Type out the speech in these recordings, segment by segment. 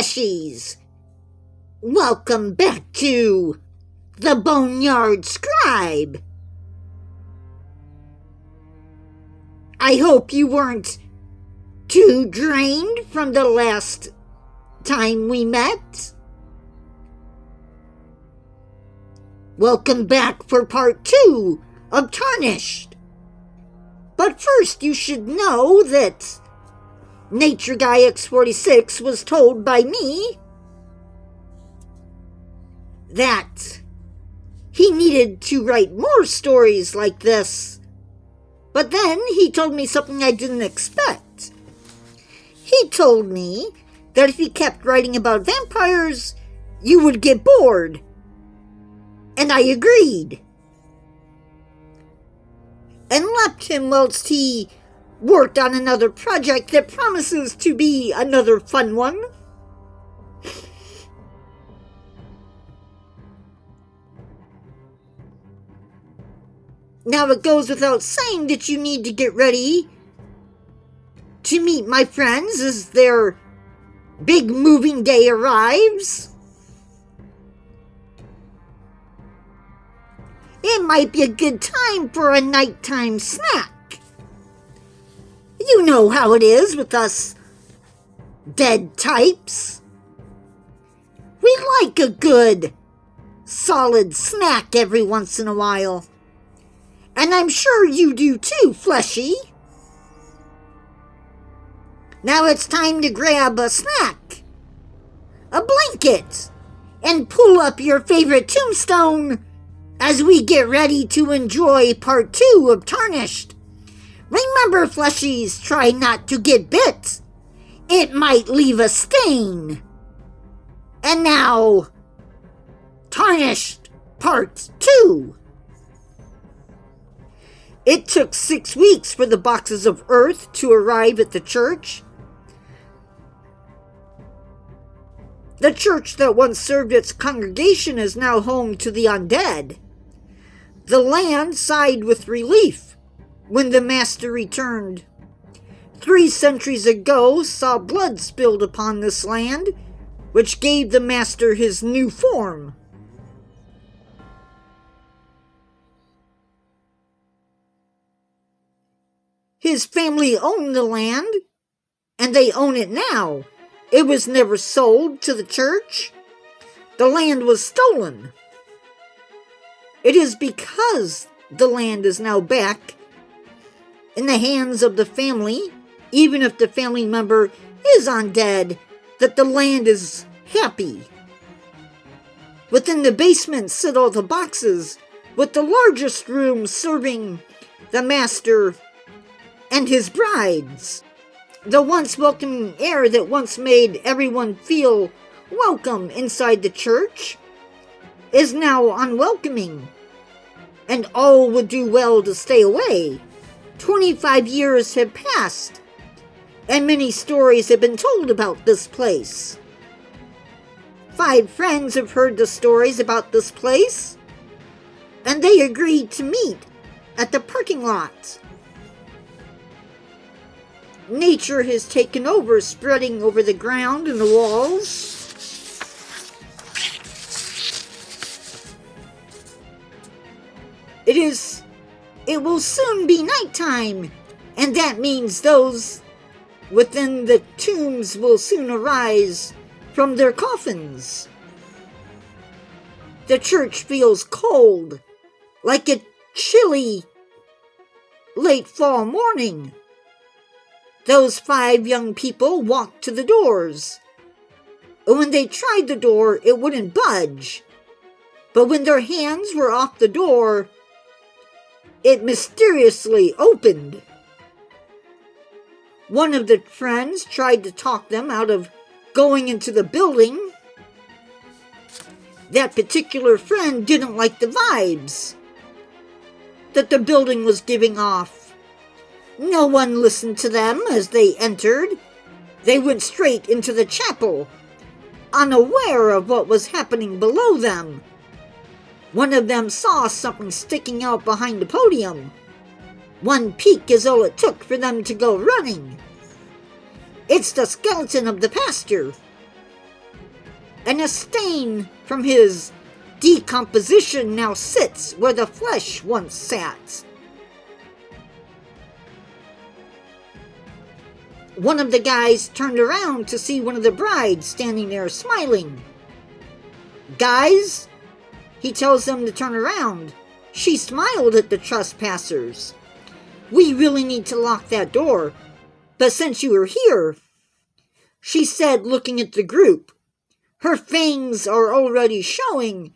fleshies! Welcome back to the Boneyard Scribe. I hope you weren't too drained from the last time we met. Welcome back for part 2 of Tarnished. But first you should know that Nature Guy X46 was told by me that he needed to write more stories like this. But then he told me something I didn't expect. He told me that if he kept writing about vampires, you would get bored. And I agreed. And left him whilst he worked on another project that promises to be another fun one. Now it goes without saying that you need to get ready to meet my friends as their big moving day arrives. It might be a good time for a nighttime snack. You know how it is with us dead types. We like a good, solid snack every once in a while. And I'm sure you do too, Fleshy. Now it's time to grab a snack, a blanket, and pull up your favorite tombstone as we get ready to enjoy part 2 of Tarnished. Remember, Fleshies, try not to get bit. It might leave a stain. And now, Tarnished part 2. It took 6 weeks for the boxes of earth to arrive at the church. The church that once served its congregation is now home to the undead. The land sighed with relief when the master returned. 3 centuries ago saw blood spilled upon this land, which gave the master his new form. His family owned the land, and they own it now. It was never sold to the church. The land was stolen. It is because the land is now back in the hands of the family, even if the family member is undead, that the land is happy. Within the basement sit all the boxes, with the largest room serving the master and his brides. The once welcoming air that once made everyone feel welcome inside the church is now unwelcoming, and all would do well to stay away. 25 years have passed, and many stories have been told about this place. 5 friends have heard the stories about this place, and they agreed to meet at the parking lot. Nature has taken over, spreading over the ground and the walls. It will soon be nighttime, and that means those within the tombs will soon arise from their coffins. The church feels cold, like a chilly late fall morning. Those 5 young people walked to the doors. And when they tried the door, it wouldn't budge. But when their hands were off the door, it mysteriously opened. One of the friends tried to talk them out of going into the building. That particular friend didn't like the vibes that the building was giving off. No one listened to them as they entered. They went straight into the chapel, unaware of what was happening below them. One of them saw something sticking out behind the podium. One peek is all it took for them to go running. It's the skeleton of the pastor. and a stain from his decomposition now sits where the flesh once sat. One of the guys turned around to see one of the brides standing there smiling. "Guys," he tells them to turn around. "She smiled at the trespassers. We really need to lock that door, but since you are here," she said, looking at the group. Her fangs are already showing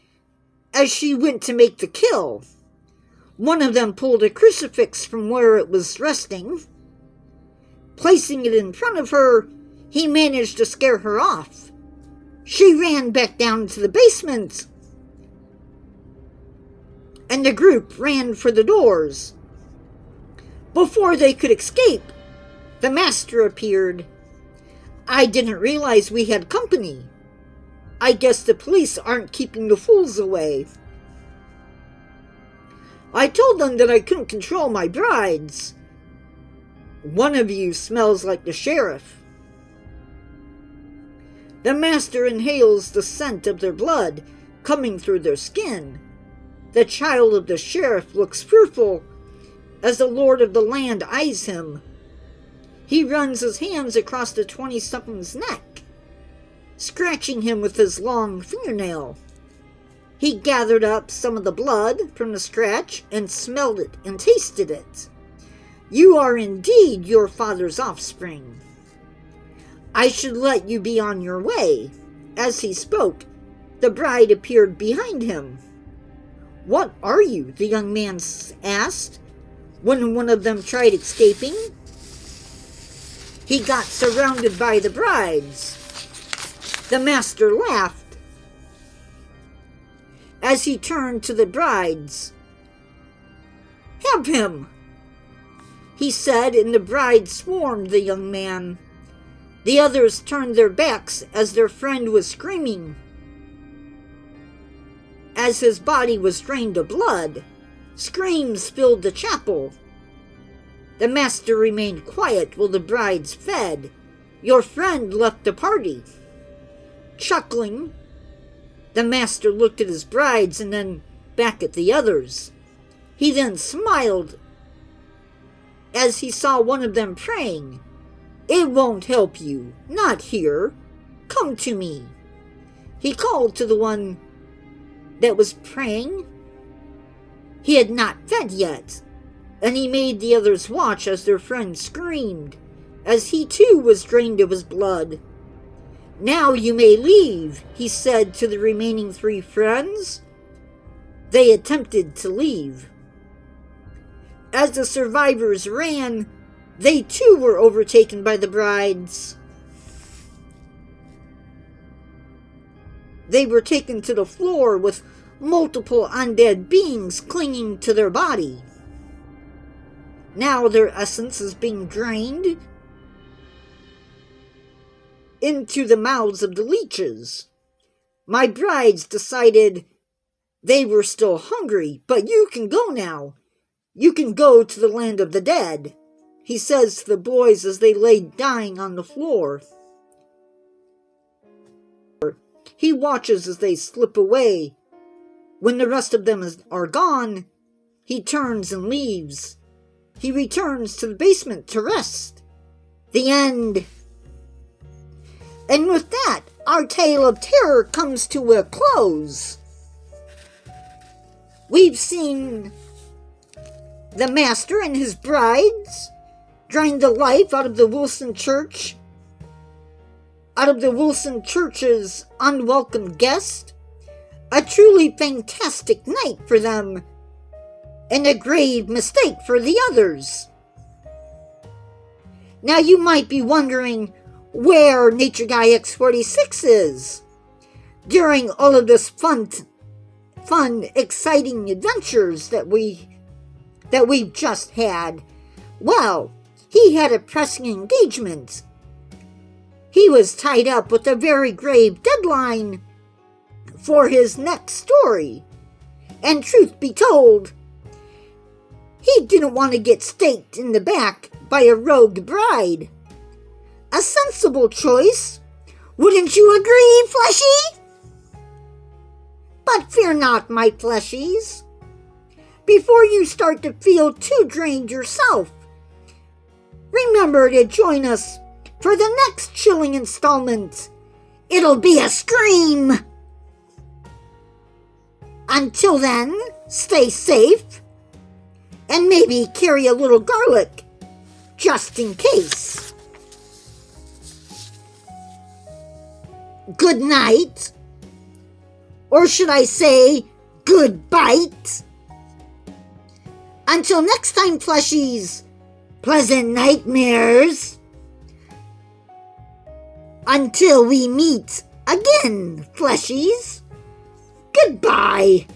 as she went to make the kill. One of them pulled a crucifix from where it was resting. Placing it in front of her, he managed to scare her off. She ran back down into the basement, and the group ran for the doors. Before they could escape, the master appeared. "I didn't realize we had company. I guess the police aren't keeping the fools away. I told them that I couldn't control my brides. One of you smells like the sheriff." The master inhales the scent of their blood coming through their skin. The child of the sheriff looks fearful as the lord of the land eyes him. He runs his hands across the 20-something's neck, scratching him with his long fingernail. He gathered up some of the blood from the scratch and smelled it and tasted it. "You are indeed your father's offspring. I should let you be on your way." As he spoke, the bride appeared behind him. "What are you?" the young man asked when one of them tried escaping. He got surrounded by the brides. The master laughed as he turned to the brides. "Have him," he said, and the bride swarmed the young man. The others turned their backs as their friend was screaming. As his body was drained of blood, screams filled the chapel. The master remained quiet while the brides fed. Your friend left the party. Chuckling, the master looked at his brides and then back at the others. He then smiled as he saw one of them praying. "It won't help you. Not here. Come to me." He called to the one that was praying. He had not fed yet, and he made the others watch as their friend screamed, as he too was drained of his blood. "Now you may leave," he said to the remaining 3 friends. They attempted to leave. As the survivors ran, they too were overtaken by the brides. They were taken to the floor with multiple undead beings clinging to their body. Now their essence is being drained into the mouths of the leeches. My brides decided they were still hungry, "But you can go now. You can go to the land of the dead," he says to the boys as they lay dying on the floor. He watches as they slip away. When the rest of them are gone, he turns and leaves. He returns to the basement to rest. The end. And with that, our tale of terror comes to a close. We've seen the master and his brides drain the life out of the Wilson Church, out of the Wilson Church's unwelcome guest. A truly fantastic night for them, and a grave mistake for the others. Now you might be wondering where Nature Guy X46 is during all of this fun, exciting adventures that we've just had. Well, he had a pressing engagement. He was tied up with a very grave deadline for his next story. And truth be told, he didn't want to get staked in the back by a rogue bride. A sensible choice, wouldn't you agree, Fleshy? But fear not, my fleshies. Before you start to feel too drained yourself, remember to join us for the next chilling installment. It'll be a scream! Until then, stay safe, and maybe carry a little garlic, just in case. Good night. Or should I say, good bite? Until next time, fleshies, pleasant nightmares. Until we meet again, fleshies. Goodbye.